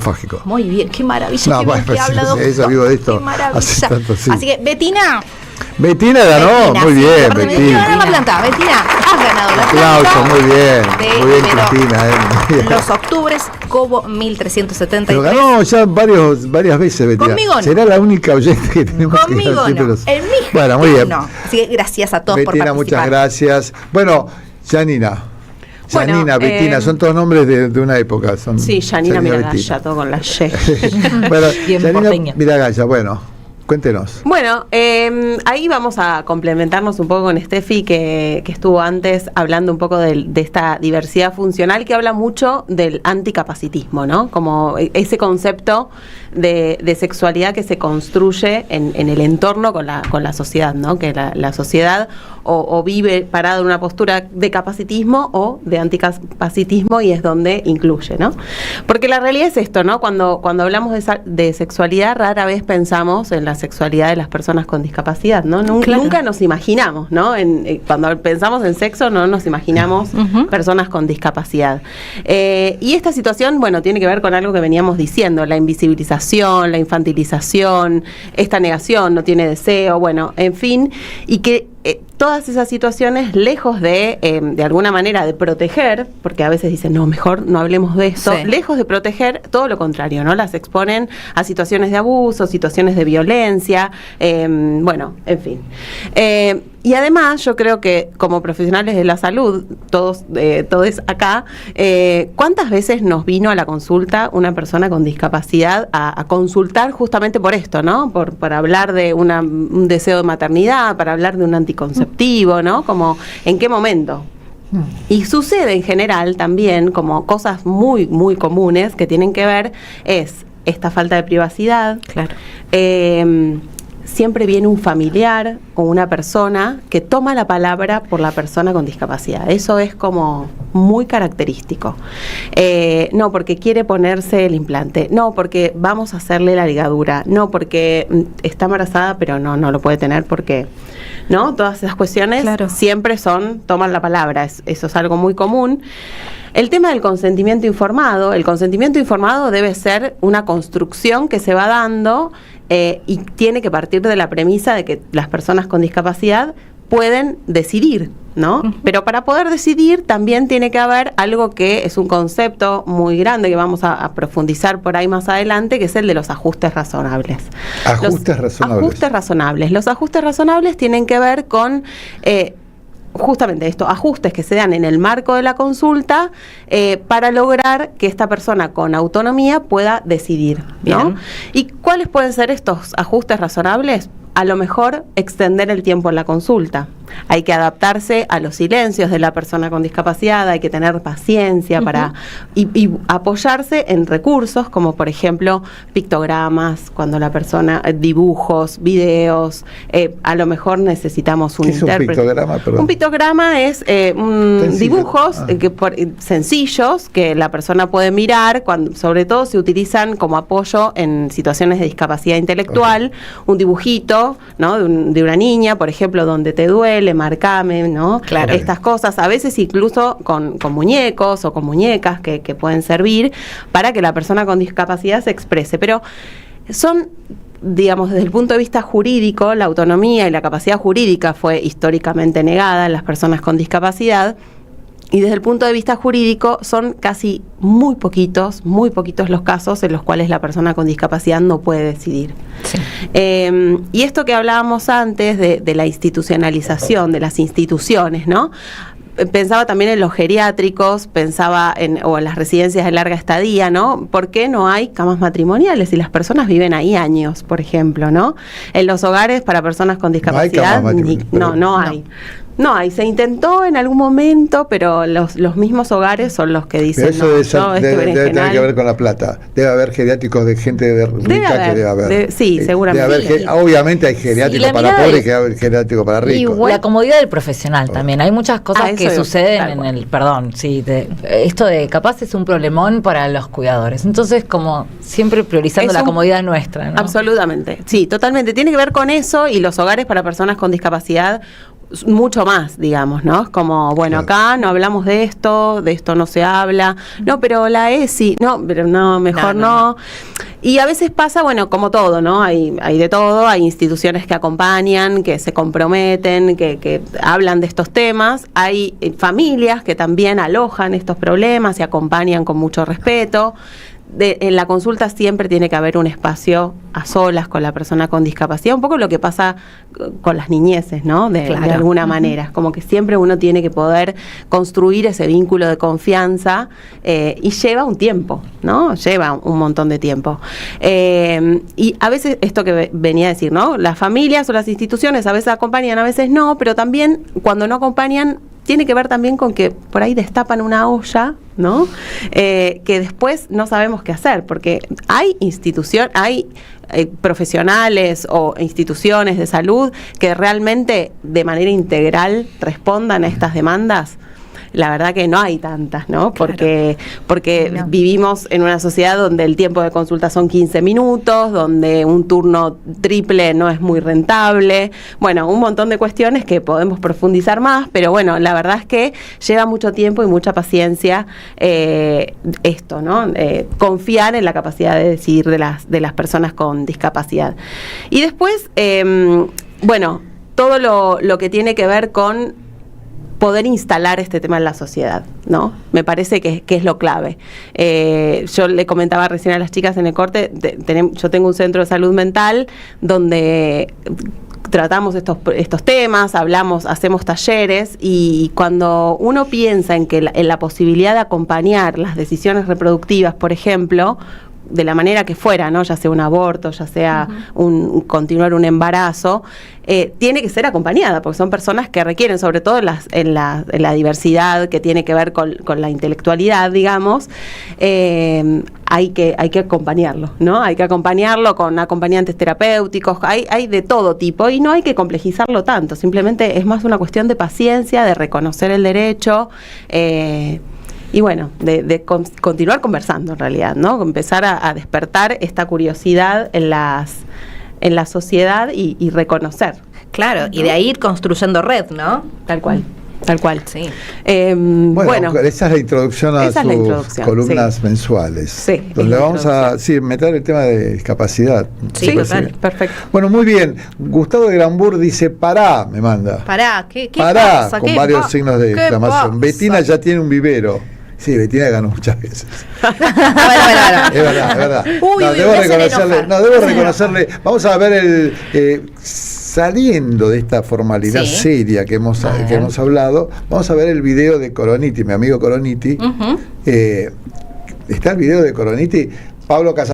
fágico. Muy bien, qué maravilla. No, bueno, que habla, doctor. eso vivo de esto. Qué maravilla. Hace tanto, sí. Así que, Betina ganó, muy sí, bien, Betina. Betina. La planta. Betina, has ganado la Aplausos, planta. muy bien, Cristina. Los octubres, Cobo 1373. Pero ganó ya varias veces, Betina. Conmigo no. Será la única oyente que tenemos Conmigo que no. El mismo. Bueno, muy bien. No. Así que gracias a todos Betina, por participar. muchas gracias. Bueno, Janina. Bueno, Janina, Betina, son todos nombres de una época. Son Sí, Janina Miragaya, Betina. todo con la Y. Bueno, Bien Janina porteña. Miragaya, bueno, cuéntenos. Bueno, ahí vamos a complementarnos un poco con Steffi, que estuvo antes hablando un poco de esta diversidad funcional, que habla mucho del anticapacitismo, ¿no? Como ese concepto de sexualidad que se construye en el entorno con la sociedad, ¿no? Que la sociedad o vive parada en una postura de capacitismo o de anticapacitismo, y es donde incluye, ¿no? Porque la realidad es esto, ¿no? Cuando hablamos de sexualidad, rara vez pensamos en la sexualidad de las personas con discapacidad, ¿no? Nunca nos imaginamos, ¿no? Cuando pensamos en sexo, no nos imaginamos personas con discapacidad. Y esta situación, bueno, tiene que ver con algo que veníamos diciendo, la invisibilización, la infantilización, esta negación, no tiene deseo, bueno, en fin, y que todas esas situaciones, lejos de alguna manera de proteger, porque a veces dicen, no, mejor no hablemos de esto, Sí. lejos de proteger, todo lo contrario, ¿no? Las exponen a situaciones de abuso, situaciones de violencia, bueno, en fin. Y además, yo creo que como profesionales de la salud, todos acá, ¿cuántas veces nos vino a la consulta una persona con discapacidad a consultar justamente por esto, ¿no? Para hablar de un deseo de maternidad, para hablar de un anticonceptivo, ¿no? Como, ¿en qué momento? Y sucede en general también, como cosas muy, muy comunes que tienen que ver, es esta falta de privacidad. Claro. Siempre viene un familiar o una persona que toma la palabra por la persona con discapacidad. Eso es como muy característico. No, porque quiere ponerse el implante. No, porque vamos a hacerle la ligadura. No, porque está embarazada, pero no lo puede tener porque... ¿No? Todas esas cuestiones siempre toman la palabra. Eso es algo muy común. El tema del consentimiento informado. El consentimiento informado debe ser una construcción que se va dando y tiene que partir de la premisa de que las personas con discapacidad pueden decidir, ¿no? Pero para poder decidir también tiene que haber algo que es un concepto muy grande que vamos a profundizar por ahí más adelante, que es el de los ajustes razonables. Ajustes razonables. Los ajustes razonables tienen que ver con... justamente estos ajustes que se dan en el marco de la consulta para lograr que esta persona con autonomía pueda decidir, ¿no? Bien. ¿Y cuáles pueden ser estos ajustes razonables? A lo mejor extender el tiempo en la consulta. Hay que adaptarse a los silencios de la persona con discapacidad, hay que tener paciencia para y apoyarse en recursos como por ejemplo pictogramas, cuando la persona, dibujos, videos, a lo mejor necesitamos un intérprete. ¿Qué es un pictograma? Perdón. Un pictograma es dibujos sencillos que la persona puede mirar, sobre todo se utilizan como apoyo en situaciones de discapacidad intelectual, un dibujito, ¿no? de una niña, por ejemplo, donde te duele, marcame, ¿no? Claro. Estas cosas, a veces incluso con muñecos o con muñecas que pueden servir para que la persona con discapacidad se exprese, pero son, digamos, desde el punto de vista jurídico, la autonomía y la capacidad jurídica fue históricamente negada a las personas con discapacidad. Y desde el punto de vista jurídico son casi muy poquitos los casos en los cuales la persona con discapacidad no puede decidir. Sí. Y esto que hablábamos antes de la institucionalización, de las instituciones, ¿no? Pensaba también en los geriátricos, pensaba en las residencias de larga estadía, ¿no? ¿Por qué no hay camas matrimoniales? Y las personas viven ahí años, por ejemplo, ¿no? En los hogares para personas con discapacidad, no hay. No hay, se intentó en algún momento, pero los mismos hogares son los que dicen pero eso debe tener que ver con la plata. Debe haber geriátricos de gente rica que debe haber. Sí, seguramente. Debe haber, obviamente hay geriátricos para pobres y hay geriátricos para ricos. Y la comodidad del profesional también. Hay muchas cosas que suceden en el... Perdón, sí. Esto de capaz es un problemón para los cuidadores. Entonces, como siempre priorizando la comodidad nuestra, ¿no? Absolutamente. Sí, totalmente. Tiene que ver con eso, y los hogares para personas con discapacidad mucho más, digamos, ¿no? Es como, bueno, acá no hablamos de esto no se habla, no, pero la ESI, no, pero no, mejor no. Y a veces pasa, bueno, como todo, ¿no? Hay de todo, hay instituciones que acompañan, que se comprometen, que hablan de estos temas, hay familias que también alojan estos problemas y acompañan con mucho respeto. En la consulta siempre tiene que haber un espacio a solas con la persona con discapacidad, un poco lo que pasa con las niñeces, ¿no? De alguna manera, como que siempre uno tiene que poder construir ese vínculo de confianza y lleva un tiempo, ¿no? Lleva un montón de tiempo. Y a veces, esto que venía a decir, ¿no? Las familias o las instituciones a veces acompañan, a veces no, pero también cuando no acompañan, tiene que ver también con que por ahí destapan una olla, ¿no? Que después no sabemos qué hacer, porque hay profesionales o instituciones de salud que realmente de manera integral respondan a estas demandas. La verdad que no hay tantas, ¿no? Porque vivimos en una sociedad donde el tiempo de consulta son 15 minutos, donde un turno triple no es muy rentable. Bueno, un montón de cuestiones que podemos profundizar más, pero bueno, la verdad es que lleva mucho tiempo y mucha paciencia esto, ¿no? Confiar en la capacidad de decidir de las personas con discapacidad. Y después, bueno, todo lo que tiene que ver con poder instalar este tema en la sociedad, ¿no? Me parece que es lo clave. Yo le comentaba recién a las chicas en el corte, yo tengo un centro de salud mental donde tratamos estos temas, hacemos talleres, y cuando uno piensa en la posibilidad de acompañar las decisiones reproductivas, por ejemplo, de la manera que fuera, ¿no? Ya sea un aborto, ya sea continuar un embarazo, tiene que ser acompañada, porque son personas que requieren, sobre todo en la diversidad que tiene que ver con la intelectualidad, digamos, hay que acompañarlo, ¿no? Hay que acompañarlo con acompañantes terapéuticos, hay de todo tipo, y no hay que complejizarlo tanto, simplemente es más una cuestión de paciencia, de reconocer el derecho, y bueno, de continuar conversando en realidad, ¿no? Empezar a despertar esta curiosidad en la sociedad y reconocer. Claro, ¿no? Y de ahí ir construyendo red, ¿no? Tal cual. Tal cual. Sí. Bueno, esa es la introducción a sus columnas mensuales. Sí. Donde vamos a meter el tema de discapacidad. Sí, total. Perfecto. Bueno, muy bien. Gustavo de Granburg dice, pará, me manda. Pará, ¿qué pará, pasa? Con varios signos de exclamación. Betina ya tiene un vivero. Sí, Betina ganó muchas veces. Bueno. Es verdad. Uy, debo reconocerle. Vamos a ver saliendo de esta formalidad seria que hemos hablado, vamos a ver el video de Coroniti, mi amigo Coroniti. Está el video de Coroniti, Pablo Casas.